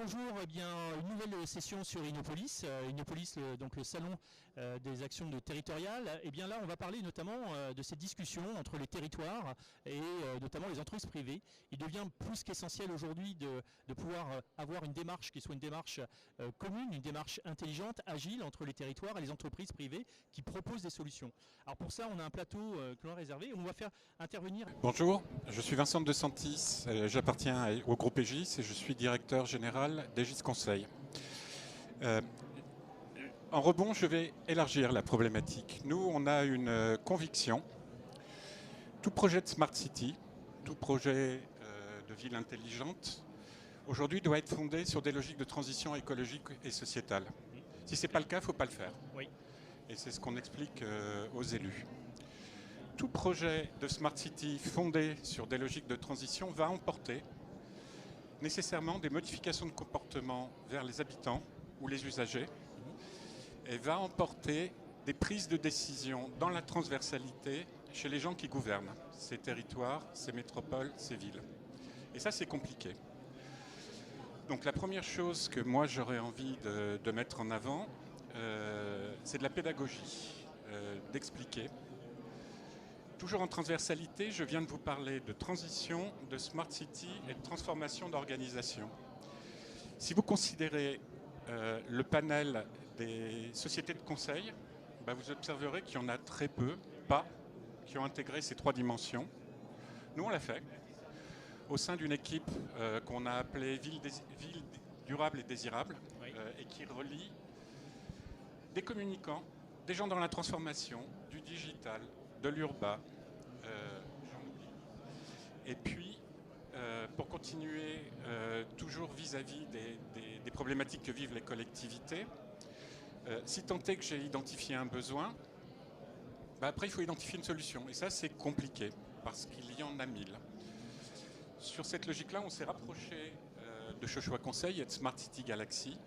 Bonjour, eh bien, une nouvelle session sur Innopolis. Innopolis, donc le salon des actions territoriales. Et bien là, on va parler notamment de cette discussion entre les territoires et notamment les entreprises privées. Il devient plus qu'essentiel aujourd'hui de pouvoir avoir une démarche qui soit une démarche commune, une démarche intelligente, agile entre les territoires et les entreprises privées qui proposent des solutions. Alors pour ça, on a un plateau que l'on a réservé. On va faire intervenir. Bonjour, je suis Vincent de Santis, j'appartiens au groupe Aegis et je suis directeur général d'Aegis Conseil. En rebond, je vais élargir la problématique. Nous, on a une conviction. Tout projet de Smart City, tout projet de ville intelligente, aujourd'hui doit être fondé sur des logiques de transition écologique et sociétale. Si ce n'est pas le cas, il ne faut pas le faire. Oui. Et c'est ce qu'on explique aux élus. Tout projet de Smart City fondé sur des logiques de transition va emporter nécessairement des modifications de comportement vers les habitants ou les usagers et va emporter des prises de décision dans la transversalité chez les gens qui gouvernent ces territoires, ces métropoles, ces villes. Et ça, c'est compliqué. Donc la première chose que moi j'aurais envie de mettre en avant, c'est de la pédagogie, d'expliquer. Toujours en transversalité, je viens de vous parler de transition, de Smart City et de transformation d'organisation. Si vous considérez le panel des sociétés de conseil, vous observerez qu'il y en a très peu, qui ont intégré ces trois dimensions. Nous, on l'a fait au sein d'une équipe qu'on a appelée Ville durable et désirable, oui. Et qui relie des communicants, des gens dans la transformation, du digital, de l'urbain, j'en oublie. Et puis, pour continuer toujours vis-à-vis des problématiques que vivent les collectivités, si tant est que j'ai identifié un besoin, après il faut identifier une solution. Et ça, c'est compliqué, parce qu'il y en a 1000. Sur cette logique-là, on s'est rapproché de Chochois Conseil et de Smart City Galaxy.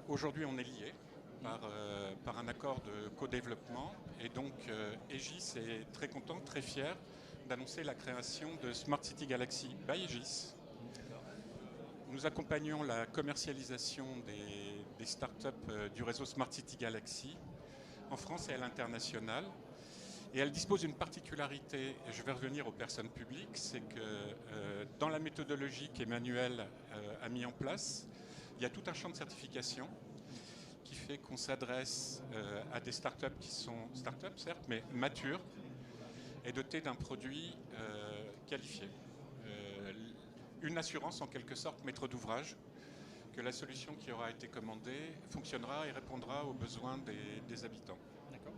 Aujourd'hui, on est liés par un accord de co-développement. Et donc, Aegis est très content, très fier d'annoncer la création de Smart City Galaxy by Aegis. Nous accompagnons la commercialisation des startups du réseau Smart City Galaxy en France et à l'international. Et elle dispose d'une particularité, et je vais revenir aux personnes publiques, c'est que dans la méthodologie qu'Emmanuel a mis en place, il y a tout un champ de certification qui fait qu'on s'adresse à des startups qui sont startups, certes, mais matures et dotées d'un produit qualifié. Une assurance, en quelque sorte, maître d'ouvrage, que la solution qui aura été commandée fonctionnera et répondra aux besoins des habitants. D'accord.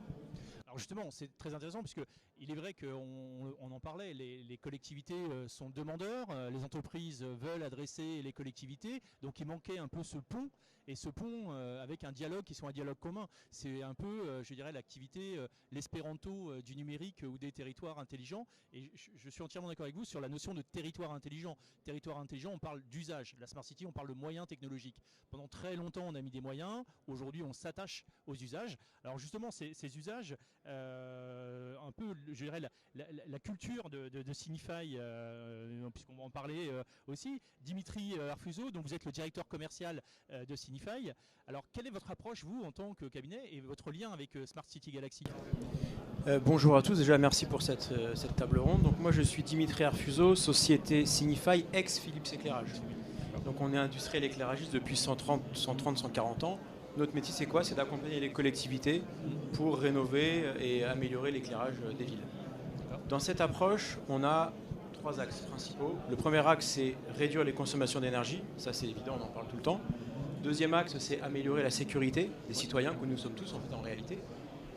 Alors justement, c'est très intéressant puisque il est vrai qu'on en parlait, les collectivités sont demandeurs, les entreprises veulent adresser les collectivités, donc il manquait un peu ce pont, et ce pont avec un dialogue qui soit un dialogue commun. C'est un peu, je dirais, l'activité, l'espéranto du numérique ou des territoires intelligents, et je suis entièrement d'accord avec vous sur la notion de territoire intelligent. Territoire intelligent, on parle d'usage. La Smart City, on parle de moyens technologiques. Pendant très longtemps, on a mis des moyens, aujourd'hui on s'attache aux usages. Alors justement, ces usages, un peu, je dirais, la culture de Signify, puisqu'on va en parler aussi. Dimitri Arfuso, donc vous êtes le directeur commercial de Signify. Alors, quelle est votre approche, vous, en tant que cabinet, et votre lien avec Smart City Galaxy ? Bonjour à tous, déjà merci pour cette table ronde. Donc moi je suis Dimitri Arfuso, société Signify, ex-Philips Éclairage. Donc on est industriel éclairagiste depuis 140 ans. Notre métier, c'est quoi ? C'est d'accompagner les collectivités pour rénover et améliorer l'éclairage des villes. Dans cette approche, on a 3 axes principaux. Le premier axe, c'est réduire les consommations d'énergie. Ça, c'est évident, on en parle tout le temps. Deuxième axe, c'est améliorer la sécurité des citoyens, que nous sommes tous en réalité.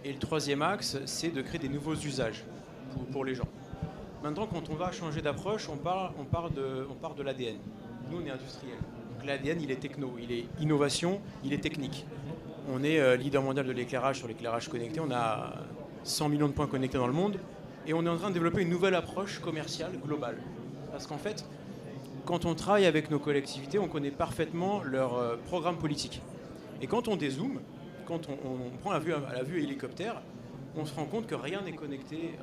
Et le troisième axe, c'est de créer des nouveaux usages pour les gens. Maintenant, quand on va changer d'approche, on part de l'ADN. Nous, on est industriel. L'ADN, il est techno, il est innovation, il est technique. On est leader mondial de l'éclairage sur l'éclairage connecté. On a 100 millions de points connectés dans le monde. Et on est en train de développer une nouvelle approche commerciale globale. Parce qu'en fait, quand on travaille avec nos collectivités, on connaît parfaitement leur programme politique. Et quand on dézoome, quand on prend la vue hélicoptère, on se rend compte que rien n'est connecté,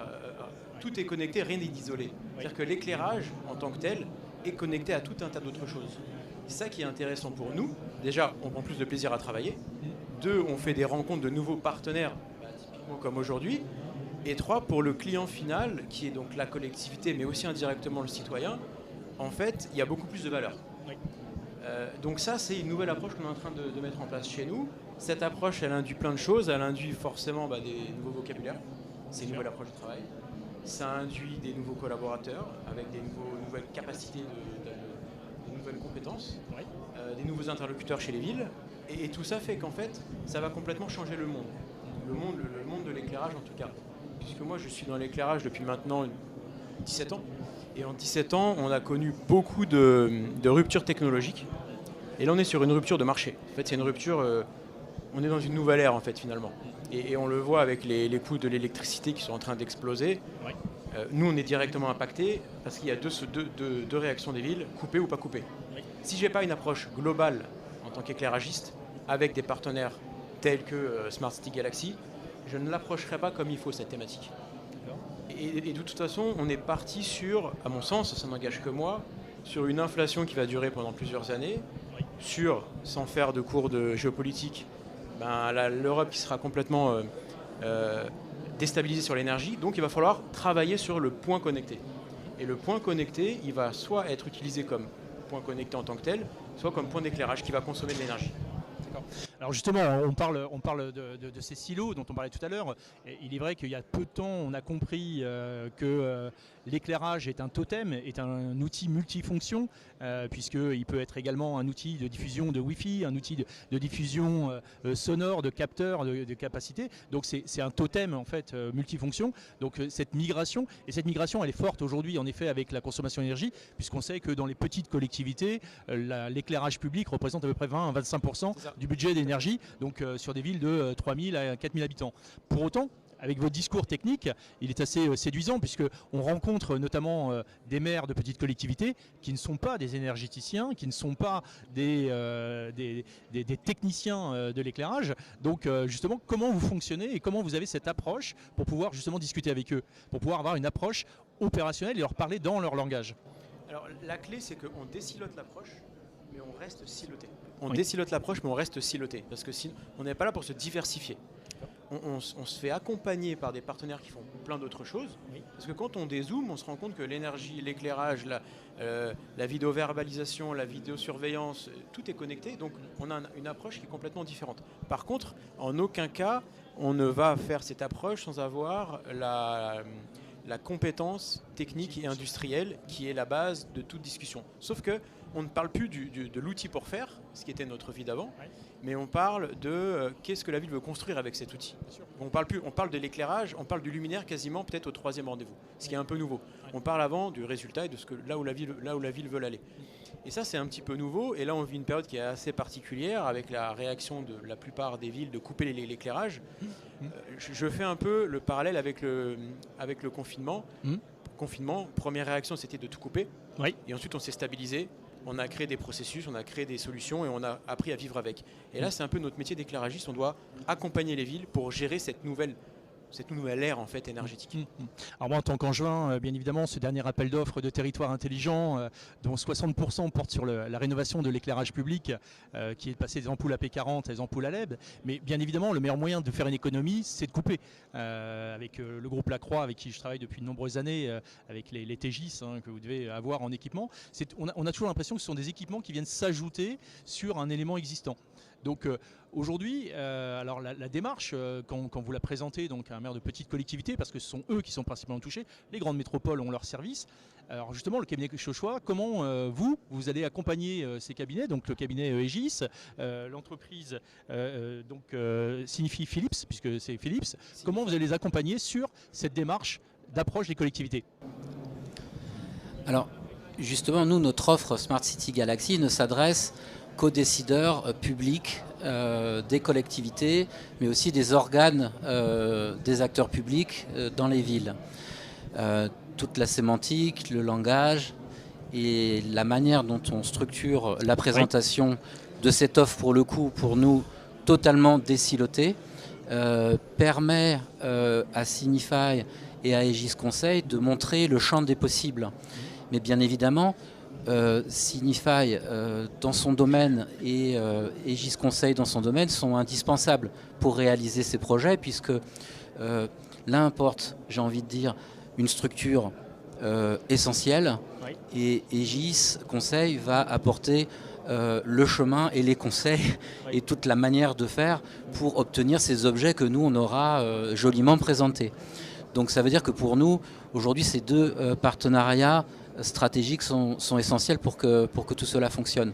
tout est connecté, rien n'est isolé. C'est-à-dire que l'éclairage, en tant que tel, est connecté à tout un tas d'autres choses. C'est ça qui est intéressant pour nous. Déjà, on prend plus de plaisir à travailler. 2, on fait des rencontres de nouveaux partenaires, typiquement comme aujourd'hui. Et 3, pour le client final, qui est donc la collectivité, mais aussi indirectement le citoyen, en fait, il y a beaucoup plus de valeur. Oui. Donc ça, c'est une nouvelle approche qu'on est en train de mettre en place chez nous. Cette approche, elle induit plein de choses. Elle induit forcément des nouveaux vocabulaires. C'est une nouvelle approche de travail. Ça induit des nouveaux collaborateurs avec des nouvelles capacités, de nouvelles compétences, Oui. Des nouveaux interlocuteurs chez les villes. Et tout ça fait qu'en fait, ça va complètement changer le monde. Le monde de l'éclairage en tout cas. Puisque moi, je suis dans l'éclairage depuis maintenant 17 ans. Et en 17 ans, on a connu beaucoup de ruptures technologiques. Et là, on est sur une rupture de marché. En fait, c'est une rupture... on est dans une nouvelle ère, en fait, finalement. Et on le voit avec les coûts de l'électricité qui sont en train d'exploser. Oui. Nous, on est directement impactés parce qu'il y a deux réactions des villes, coupées ou pas coupées. Oui. Si je n'ai pas une approche globale en tant qu'éclairagiste, avec des partenaires tels que Smart City Galaxy, je ne l'approcherai pas comme il faut, cette thématique. Et de toute façon, on est parti sur, à mon sens, ça n'engage que moi, sur une inflation qui va durer pendant plusieurs années, Oui. sur, sans faire de cours de géopolitique, l'Europe qui sera complètement déstabilisée sur l'énergie, donc il va falloir travailler sur le point connecté. Et le point connecté, il va soit être utilisé comme point connecté en tant que tel, soit comme point d'éclairage qui va consommer de l'énergie. Alors justement, on parle de ces silos dont on parlait tout à l'heure. Il est vrai qu'il y a peu de temps, on a compris que l'éclairage est un totem, est un outil multifonction, puisqu'il peut être également un outil de diffusion de Wi-Fi, un outil de diffusion sonore, de capteurs, de capacité. Donc c'est un totem en fait multifonction. Donc cette migration, elle est forte aujourd'hui en effet avec la consommation d'énergie, puisqu'on sait que dans les petites collectivités, l'éclairage public représente à peu près 20 à 25% du budget d'énergie, donc sur des villes de 3000 à 4000 habitants. Pour autant, avec votre discours technique, il est assez séduisant puisqu'on rencontre notamment des maires de petites collectivités qui ne sont pas des énergéticiens, qui ne sont pas des techniciens de l'éclairage. Donc justement, comment vous fonctionnez et comment vous avez cette approche pour pouvoir justement discuter avec eux, pour pouvoir avoir une approche opérationnelle et leur parler dans leur langage? Alors la clé, c'est qu'on désilote l'approche, mais on reste siloté. On désilote l'approche, mais on reste siloté, parce que sinon, on n'est pas là pour se diversifier. On se fait accompagner par des partenaires qui font plein d'autres choses, parce que quand on dézoome, on se rend compte que l'énergie, l'éclairage, la vidéoverbalisation, la vidéosurveillance, tout est connecté, donc on a une approche qui est complètement différente. Par contre, en aucun cas, on ne va faire cette approche sans avoir la compétence technique et industrielle qui est la base de toute discussion. Sauf que on ne parle plus de l'outil pour faire, ce qui était notre vie d'avant, mais on parle de qu'est-ce que la ville veut construire avec cet outil. On parle de l'éclairage, on parle du luminaire quasiment peut-être au 3e rendez-vous, ce qui est un peu nouveau. On parle avant du résultat et de là où la ville veut aller. Et ça, c'est un petit peu nouveau. Et là, on vit une période qui est assez particulière avec la réaction de la plupart des villes de couper l'éclairage. Je fais un peu le parallèle avec le confinement. Confinement, première réaction, c'était de tout couper. Oui. Et ensuite, on s'est stabilisé. On a créé des processus, on a créé des solutions et on a appris à vivre avec. Et là, c'est un peu notre métier d'éclairagiste. On doit accompagner les villes pour gérer cette nouvelle ère en fait énergétique. Alors moi en tant qu'Angevin, bien évidemment ce dernier appel d'offres de territoire intelligent dont 60% porte sur la rénovation de l'éclairage public qui est passé des ampoules AP40 à des ampoules à LED, mais bien évidemment le meilleur moyen de faire une économie c'est de couper. Avec le groupe Lacroix avec qui je travaille depuis de nombreuses années, avec les TGIS que vous devez avoir en équipement, on a toujours l'impression que ce sont des équipements qui viennent s'ajouter sur un élément existant. Donc aujourd'hui, alors la démarche, quand vous la présentez donc, à un maire de petite collectivité, parce que ce sont eux qui sont principalement touchés, les grandes métropoles ont leur service. Alors justement, le cabinet Chauchois, comment vous allez accompagner ces cabinets, donc le cabinet Aegis, l'entreprise signifie Philips, puisque c'est Philips, comment vous allez les accompagner sur cette démarche d'approche des collectivités? Alors justement, nous, notre offre Smart City Galaxy ne s'adresse qu'aux décideurs publics des collectivités, mais aussi des organes des acteurs publics dans les villes. Toute la sémantique, le langage et la manière dont on structure la présentation de cette offre, pour le coup, pour nous, totalement désilotée, permet à Signify et à Aegis Conseil de montrer le champ des possibles. Mais bien évidemment, Signify dans son domaine et Aegis Conseil dans son domaine sont indispensables pour réaliser ces projets, puisque l'un apporte, j'ai envie de dire, une structure essentielle, Oui. et Aegis Conseil va apporter le chemin et les conseils Oui. et toute la manière de faire pour obtenir ces objets que nous, on aura joliment présentés. Donc ça veut dire que pour nous, aujourd'hui, ces deux partenariats stratégiques sont essentiels pour que tout cela fonctionne.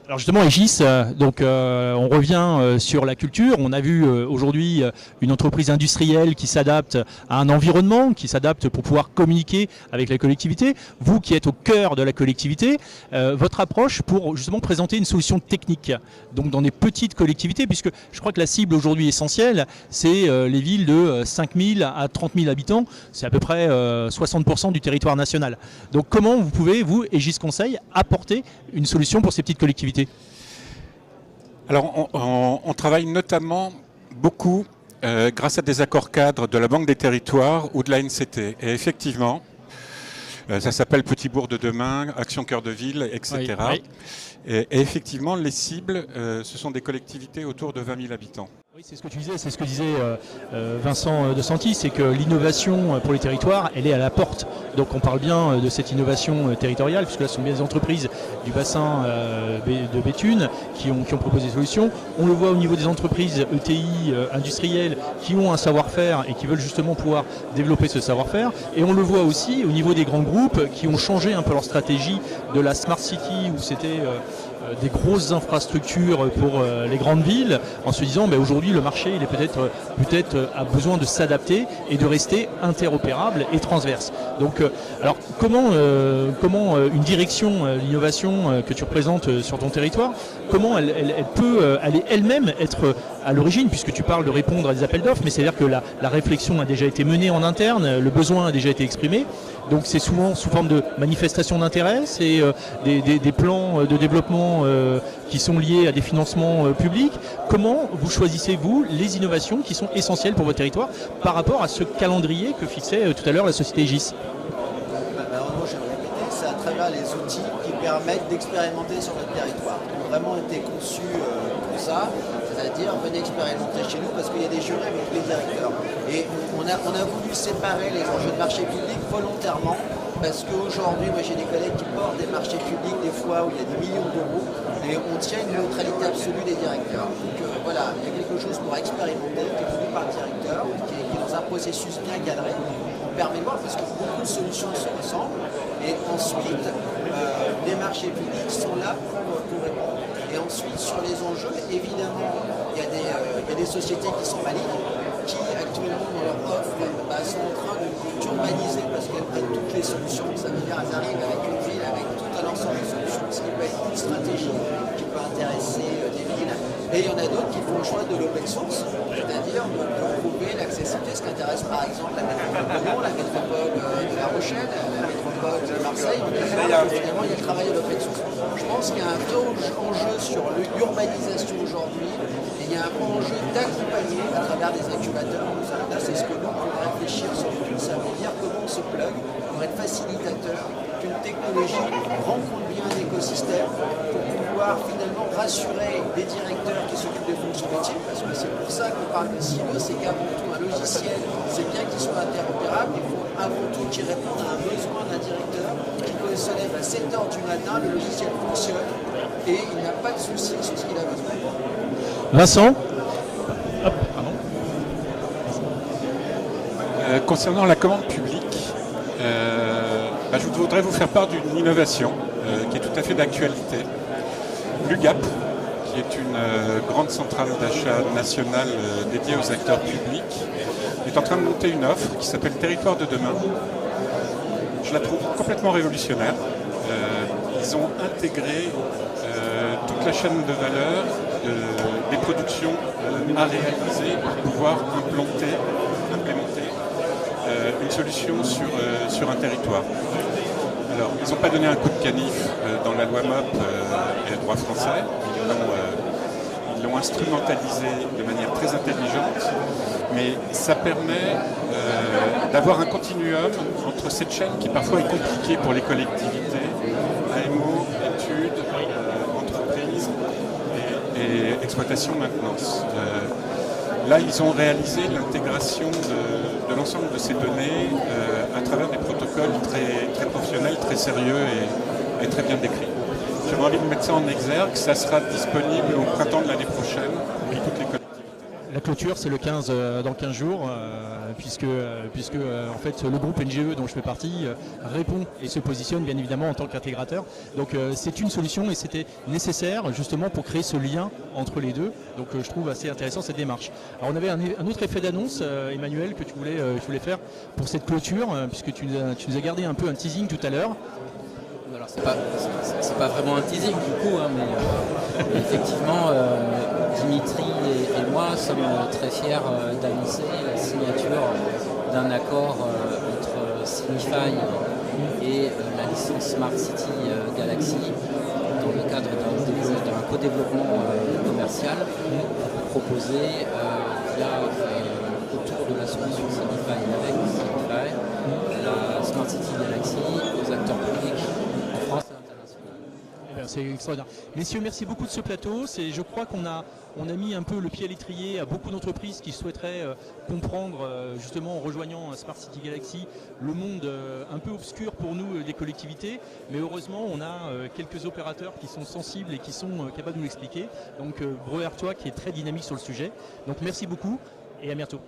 Alors justement, Aegis, on revient sur la culture. On a vu aujourd'hui une entreprise industrielle qui s'adapte à un environnement, qui s'adapte pour pouvoir communiquer avec la collectivité. Vous qui êtes au cœur de la collectivité, votre approche pour justement présenter une solution technique, donc dans des petites collectivités, puisque je crois que la cible aujourd'hui essentielle, c'est les villes de 5 000 à 30 000 habitants. C'est à peu près 60% du territoire national. Donc comment vous pouvez, vous, Aegis Conseil, apporter une solution pour ces petites collectivités ? Alors, on travaille notamment beaucoup grâce à des accords cadres de la Banque des Territoires ou de la NCT. Et effectivement, ça s'appelle Petit Bourg de demain, Action Cœur de Ville, etc. Oui, oui. Et effectivement, les cibles, ce sont des collectivités autour de 20 000 habitants. Oui, c'est ce que tu disais, c'est ce que disait Vincent De Santis, c'est que l'innovation pour les territoires, elle est à la porte. Donc on parle bien de cette innovation territoriale, puisque là ce sont bien des entreprises du bassin de Béthune qui ont proposé des solutions. On le voit au niveau des entreprises ETI industrielles qui ont un savoir-faire et qui veulent justement pouvoir développer ce savoir-faire. Et on le voit aussi au niveau des grands groupes qui ont changé un peu leur stratégie de la Smart City, où c'était des grosses infrastructures pour les grandes villes, en se disant aujourd'hui le marché il est peut-être a besoin de s'adapter et de rester interopérable et transverse. Donc alors comment une direction l'innovation que tu représentes sur ton territoire, comment elle peut aller elle-même être à l'origine, puisque tu parles de répondre à des appels d'offres, mais c'est-à-dire que la réflexion a déjà été menée en interne, le besoin a déjà été exprimé, donc c'est souvent sous forme de manifestation d'intérêt, c'est des plans de développement qui sont liés à des financements publics. Comment vous choisissez, vous, les innovations qui sont essentielles pour votre territoire par rapport à ce calendrier que fixait tout à l'heure la société Aegis? Moi, je vais répéter, c'est à travers les outils qui permettent d'expérimenter sur notre territoire. Qui ont vraiment été conçus pour ça, c'est-à-dire venez expérimenter chez nous parce qu'il y a des jurés avec tous les directeurs. Et on a voulu séparer les enjeux de marché public volontairement, parce qu'aujourd'hui, moi j'ai des collègues qui portent des marchés publics des fois où il y a des millions d'euros et on tient une neutralité absolue des directeurs. Donc voilà, il y a quelque chose pour expérimenter qui est voulu par le directeur, qui est dans un processus bien cadré. On permet de voir parce que beaucoup de solutions se ressemblent et ensuite les marchés publics sont là pour répondre. Et ensuite sur les enjeux, évidemment, il y a des sociétés qui sont valides, qui actuellement dans leur offre sont en train d'urbaniser parce qu'elles prennent toutes les solutions. Ça veut dire qu'elles arrivent avec une ville, avec tout un ensemble de solutions, ce qui peut être une stratégie qui peut intéresser des villes. Et il y en a d'autres qui font le choix de l'open source, c'est-à-dire de prouver l'accessibilité, ce qui intéresse par exemple la métropole de Lyon, la métropole de La Rochelle, la métropole de Marseille. Finalement, il y a le travail de l'open source. Je pense qu'il y a un vrai enjeu sur l'urbanisation aujourd'hui. Et il y a un grand enjeu d'accompagner à travers des incubateurs. C'est ce que nous pouvons réfléchir sur tout. Ça veut dire comment on se plug pour être facilitateur qu'une technologie rencontre bien un écosystème pour pouvoir finalement rassurer des directeurs qui s'occupent des fonctions métiers, parce que c'est pour ça qu'on parle de silo, c'est qu'avant tout un logiciel, c'est bien qu'il soit interopérable, il faut avant tout qu'il réponde à un besoin d'un directeur qui peut se lève à 7h du matin, le logiciel fonctionne et il n'a pas de souci sur ce qu'il a besoin. Vincent. Hop, pardon. Concernant la commande publique, je voudrais vous faire part d'une innovation qui est tout à fait d'actualité. L'UGAP, qui est une grande centrale d'achat nationale dédiée aux acteurs publics, est en train de monter une offre qui s'appelle Territoire de demain. Je la trouve complètement révolutionnaire. Ils ont intégré toute la chaîne de valeur des productions à réaliser pour pouvoir implémenter une solution sur un territoire. Alors, ils n'ont pas donné un coup de canif dans la loi MOP et le droit français. ils l'ont instrumentalisé de manière très intelligente, mais ça permet d'avoir un continuum entre cette chaîne qui parfois est compliquée pour les collectivités, AMO, études, entreprises et exploitation maintenance. Là, ils ont réalisé l'intégration de l'ensemble de ces données à travers des protocoles très professionnels, très sérieux et très bien décrits. J'avais envie de mettre ça en exergue. Ça sera disponible au printemps de l'année prochaine pour toutes les collectivités. La clôture, c'est le 15, dans 15 jours, puisque en fait, le groupe NGE dont je fais partie répond et se positionne bien évidemment en tant qu'intégrateur. Donc c'est une solution et c'était nécessaire justement pour créer ce lien entre les deux. Donc je trouve assez intéressant cette démarche. Alors on avait un autre effet d'annonce, Emmanuel, que tu voulais faire pour cette clôture, puisque tu nous as gardé un peu un teasing tout à l'heure. Alors c'est pas vraiment un teasing du coup, hein, mais effectivement Dimitri et moi sommes très fiers d'annoncer la signature d'un accord entre Signify et la licence Smart City Galaxy dans le cadre d'un co-développement commercial pour proposer autour de la solution Signify avec Signify la Smart City Galaxy aux acteurs publics en France et internationalement. C'est extraordinaire. Messieurs, merci beaucoup de ce plateau. Je crois qu'on a mis un peu le pied à l'étrier à beaucoup d'entreprises qui souhaiteraient comprendre, justement en rejoignant Smart City Galaxy, le monde un peu obscur pour nous des collectivités. Mais heureusement, on a quelques opérateurs qui sont sensibles et qui sont capables de nous l'expliquer. Donc Breuer, toi qui est très dynamique sur le sujet. Donc merci beaucoup et à bientôt.